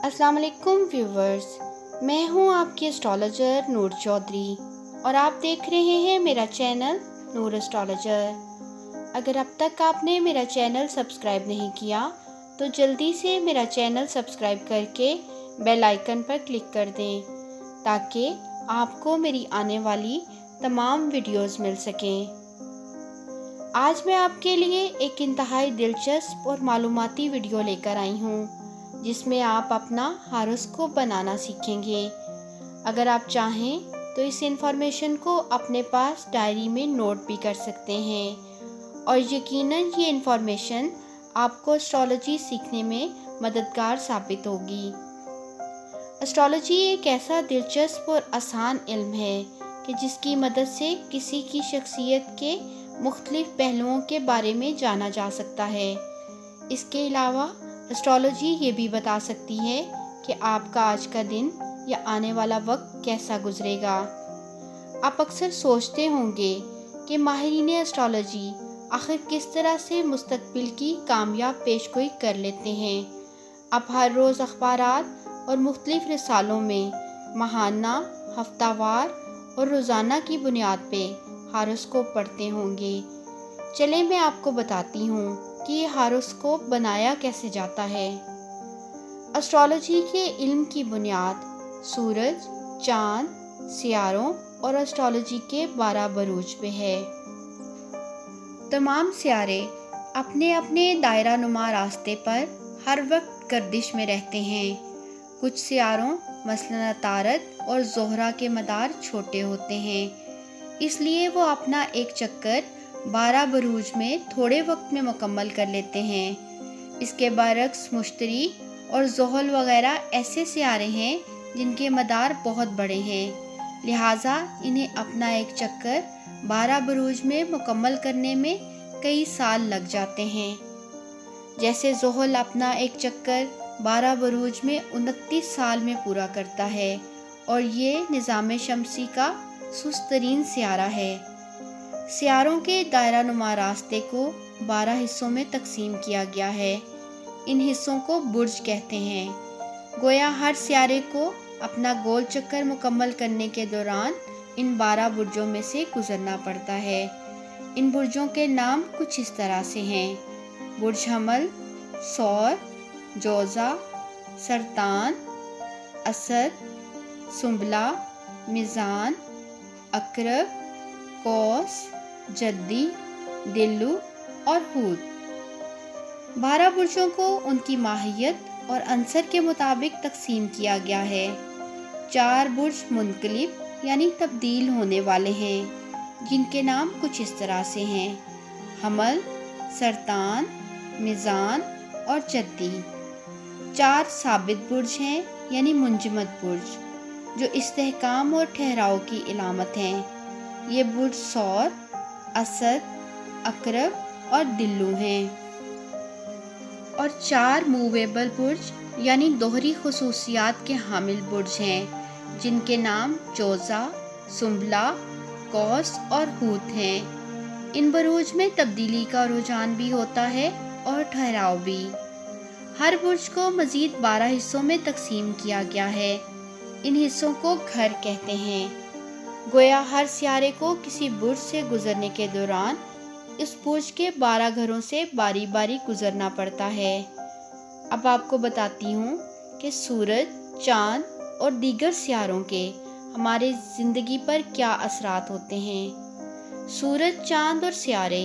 अस्सलाम वालेकुम व्यूवर्स, मैं हूं आपकी एस्ट्रोलॉजर नूर चौधरी और आप देख रहे हैं मेरा चैनल नूर एस्ट्रोलॉजर। अगर अब तक आपने मेरा चैनल सब्सक्राइब नहीं किया तो जल्दी से मेरा चैनल सब्सक्राइब करके बेल आइकन पर क्लिक कर दें ताकि आपको मेरी आने वाली तमाम वीडियोस मिल सकें। आज मैं आपके लिए एक इंतहाई दिलचस्प और मालूमाती वीडियो लेकर आई हूँ जिसमें आप अपना हॉरोस्कोप बनाना सीखेंगे। अगर आप चाहें तो इस इन्फॉर्मेशन को अपने पास डायरी में नोट भी कर सकते हैं और यकीनन ये इन्फॉर्मेशन आपको एस्ट्रोलॉजी सीखने में मददगार साबित होगी। एस्ट्रोलॉजी एक ऐसा दिलचस्प और आसान इल्म है कि जिसकी मदद से किसी की शख्सियत के मुख्तलिफ पहलुओं के बारे में जाना जा सकता है। इसके अलावा एस्ट्रोलॉजी ये भी बता सकती है कि आपका आज का दिन या आने वाला वक्त कैसा गुजरेगा। आप अक्सर सोचते होंगे कि माहिरीन एस्ट्रोलॉजी आखिर किस तरह से मुस्तकबिल की कामयाब पेशगोई कर लेते हैं। आप हर रोज़ अखबारात और मुख्तलिफ रिसालों में माहाना, हफ्तावार और रोज़ाना की बुनियाद पे हॉरोस्कोप पढ़ते होंगे। चलें मैं आपको बताती हूँ कि ये हॉरोस्कोप बनाया कैसे जाता है। एस्ट्रोलॉजी के इल्म की बुनियाद सूरज, चाँद, सियारों और एस्ट्रोलॉजी के 12 बुरूज पे है। तमाम सियारे अपने अपने दायरा नुमा रास्ते पर हर वक्त गर्दिश में रहते हैं। कुछ सियारों मसलन तारत और ज़ोहरा के मदार छोटे होते हैं, इसलिए वो अपना एक चक्कर 12 बुरूज में थोड़े वक्त में मुकम्मल कर लेते हैं। इसके बरक्स मुश्तरी और ज़ोहल वगैरह ऐसे सियारे हैं जिनके मदार बहुत बड़े हैं, लिहाजा इन्हें अपना एक चक्कर 12 बुरूज में मुकम्मल करने में कई साल लग जाते हैं। जैसे ज़ोहल अपना एक चक्कर 12 बुरूज में 29 साल में पूरा करता है और ये निज़ाम शमसी का सुस्त तरीन सियारा है। सियारों के दायरा नुमा रास्ते को 12 हिस्सों में तकसीम किया गया है। इन हिस्सों को बुर्ज कहते हैं। गोया हर सियारे को अपना गोल चक्कर मुकम्मल करने के दौरान इन 12 बुर्जों में से गुजरना पड़ता है। इन बुर्जों के नाम कुछ इस तरह से हैं: बुर्ज हमल, सौर, जोज़ा, सरतान, असद, सुंबला, मीज़ान, अकरब, कौस, जद्दी, दिल्लु और हूद। 12 बुर्जों को उनकी माहियत और अंसर के मुताबिक तकसीम किया गया है। 4 बुर्ज मुनकलिब यानी तब्दील होने वाले हैं, जिनके नाम कुछ इस तरह से हैं: हमल, सरतान, मीज़ान और जद्दी। 4 साबित बुर्ज हैं यानी मुंजमद बुर्ज, जो इस्तेहकाम और ठहराव की इलामत हैं। ये बुर्ज सौर, असद, अकरब और दिल्लु हैं। और 4 मूवेबल बुर्ज यानी दोहरी खुसूसियात के हामिल बुर्ज हैं, जिनके नाम जोज़ा, सुंबला, कौस और हूत हैं। इन बुरूज में तब्दीली का रुझान भी होता है और ठहराव भी। हर बुर्ज को मज़ीद 12 हिस्सों में तकसीम किया गया है। इन हिस्सों को घर कहते हैं। गोया हर सियारे को किसी बुर्ज से गुजरने के दौरान इस बुर्ज के 12 घरों से बारी बारी गुजरना पड़ता है। अब आपको बताती हूँ कि सूरज, चाँद और दीगर सियारों के हमारे ज़िंदगी पर क्या असरात होते हैं। सूरज, चाँद और सियारे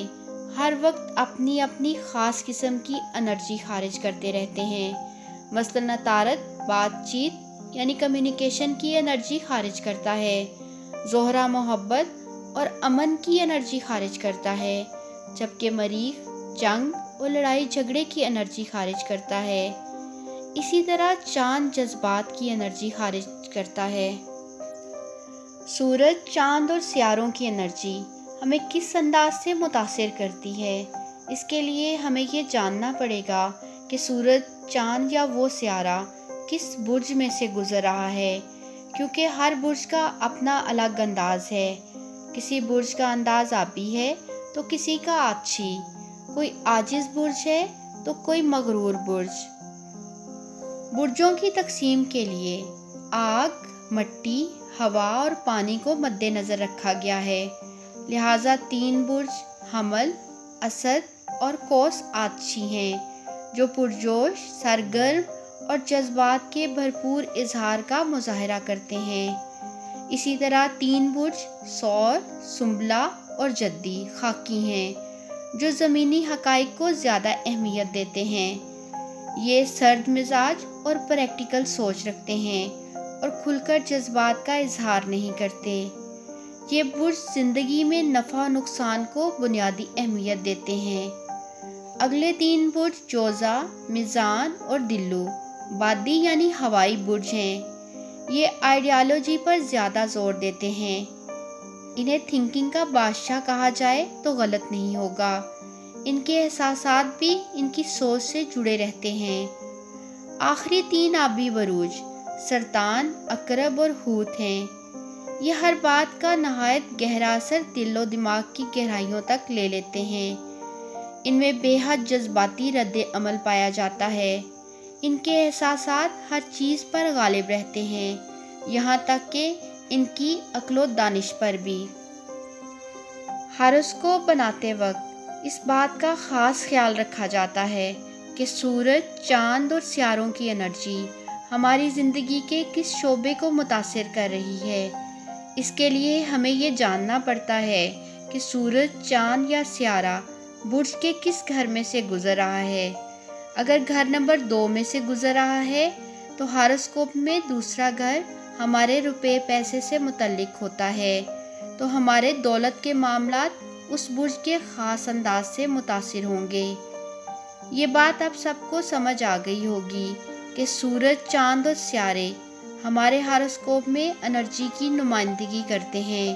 हर वक्त अपनी अपनी ख़ास किस्म की एनर्जी खारिज करते रहते हैं। मसलन तारत बातचीत यानी कम्युनिकेशन की एनर्जी खारिज करता है। ज़ोहरा मोहब्बत और अमन की एनर्जी खारिज करता है, जबकि मरीख जंग और लड़ाई झगड़े की एनर्जी खारिज करता है। इसी तरह चाँद जज्बात की एनर्जी खारिज करता है। सूरज, चाँद और सियारों की एनर्जी हमें किस अंदाज से मुतासिर करती है, इसके लिए हमें ये जानना पड़ेगा कि सूरज, चाँद या वो सियारा किस बुर्ज में से गुजर रहा है, क्योंकि हर बुर्ज का अपना अलग अंदाज है। किसी बुर्ज का अंदाज आबी है तो किसी का आछी, कोई आजिज़ बुर्ज है तो कोई मगरूर बुर्ज। برجوں کی تقسیم کے لیے آگ، مٹی، ہوا اور پانی کو مد نظر رکھا گیا ہے، لہٰذا 3 برج حمل، اسد اور قوس آتشی ہیں جو پرجوش، سرگرم اور جذبات کے بھرپور اظہار کا مظاہرہ کرتے ہیں۔ اسی طرح 3 برج ثور، سنبلہ اور جدی خاکی ہیں جو زمینی حقائق کو زیادہ اہمیت دیتے ہیں۔ یہ سرد مزاج اور پریکٹیکل سوچ رکھتے ہیں اور کھل کر جذبات کا اظہار نہیں کرتے۔ یہ برج زندگی میں نفع و نقصان کو بنیادی اہمیت دیتے ہیں۔ اگلے 3 برج جوزہ، میزان اور دلو بادی یعنی ہوائی برج ہیں۔ یہ آئیڈیالوجی پر زیادہ زور دیتے ہیں۔ انہیں تھنکنگ کا بادشاہ کہا جائے تو غلط نہیں ہوگا۔ ان کے احساسات بھی ان کی سوچ سے جڑے رہتے ہیں۔ آخری 3 آبی بروج سرطان، عقرب اور حوت ہیں۔ یہ ہر بات کا نہایت گہرا اثر دل و دماغ کی گہرائیوں تک لے لیتے ہیں۔ ان میں بے حد جذباتی رد عمل پایا جاتا ہے۔ ان کے احساسات ہر چیز پر غالب رہتے ہیں، یہاں تک کہ ان کی عقل و دانش پر بھی۔ ہاروسکوپ بناتے وقت اس بات کا خاص خیال رکھا جاتا ہے کہ سورج، چاند اور سیاروں کی انرجی ہماری زندگی کے کس شعبے کو متاثر کر رہی ہے۔ اس کے لیے ہمیں یہ جاننا پڑتا ہے کہ سورج، چاند یا سیارہ برج کے کس گھر میں سے گزر رہا ہے۔ اگر گھر نمبر 2 میں سے گزر رہا ہے تو ہاروسکوپ میں دوسرا گھر ہمارے روپے پیسے سے متعلق ہوتا ہے، تو ہمارے دولت کے معاملات اس برج کے خاص انداز سے متاثر ہوں گے۔ یہ بات اب سب کو سمجھ آ گئی ہوگی کہ سورج، چاند اور سیارے ہمارے ہاروسکوپ میں انرجی کی نمائندگی کرتے ہیں۔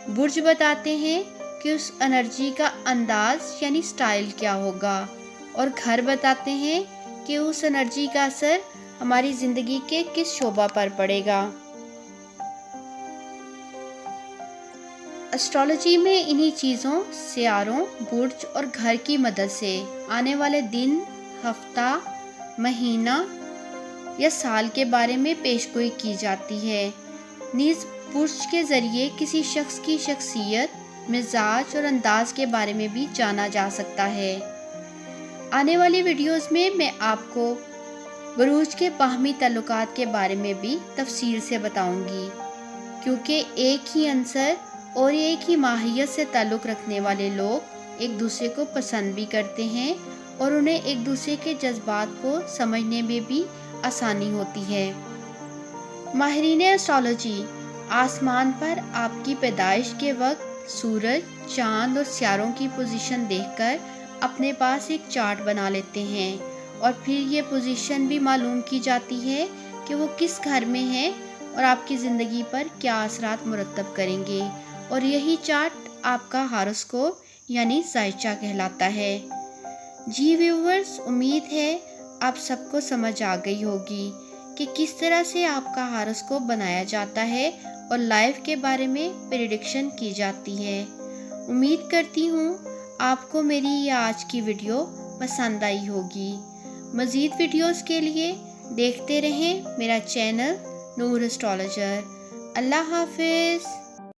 برج بتاتے ہیں کہ اس انرجی کا انداز یعنی سٹائل کیا ہوگا، اور گھر بتاتے ہیں کہ اس انرجی کا اثر ہماری زندگی کے کس شعبہ پر پڑے گا۔ اسٹرالوجی میں انہی چیزوں، سیاروں، برج اور گھر کی مدد سے آنے والے دن، ہفتہ، مہینہ یا سال کے بارے میں پیشگوئی کی جاتی ہے۔ نیز برج کے ذریعے کسی شخص کی شخصیت، مزاج اور انداز کے بارے میں بھی جانا جا سکتا ہے۔ آنے والی ویڈیوز میں آپ کو بروج کے باہمی تعلقات کے بارے میں بھی تفصیل سے بتاؤں گی، کیونکہ ایک ہی عنصر اور ایک ہی ماہیت سے تعلق رکھنے والے لوگ ایک دوسرے کو پسند بھی کرتے ہیں اور انہیں ایک دوسرے کے جذبات کو سمجھنے میں بھی آسانی ہوتی ہے۔ ماہرین ایسٹرالوجی آسمان پر آپ کی پیدائش کے وقت سورج، چاند اور سیاروں کی پوزیشن دیکھ کر اپنے پاس ایک چارٹ بنا لیتے ہیں، اور پھر یہ پوزیشن بھی معلوم کی جاتی ہے کہ وہ کس گھر میں ہے اور آپ کی زندگی پر کیا اثرات مرتب کریں گے، اور یہی چارٹ آپ کا ہاروسکوپ یعنی زائچہ کہلاتا ہے۔ جی ویورز، امید ہے آپ سب کو سمجھ آ گئی ہوگی کہ کس طرح سے آپ کا ہاروسکوپ بنایا جاتا ہے اور لائف کے بارے میں پریڈکشن کی جاتی ہے۔ امید کرتی ہوں آپ کو میری یہ آج کی ویڈیو پسند آئی ہوگی۔ مزید ویڈیوز کے لیے دیکھتے رہیں میرا چینل نور اسٹرالوجر۔ اللہ حافظ۔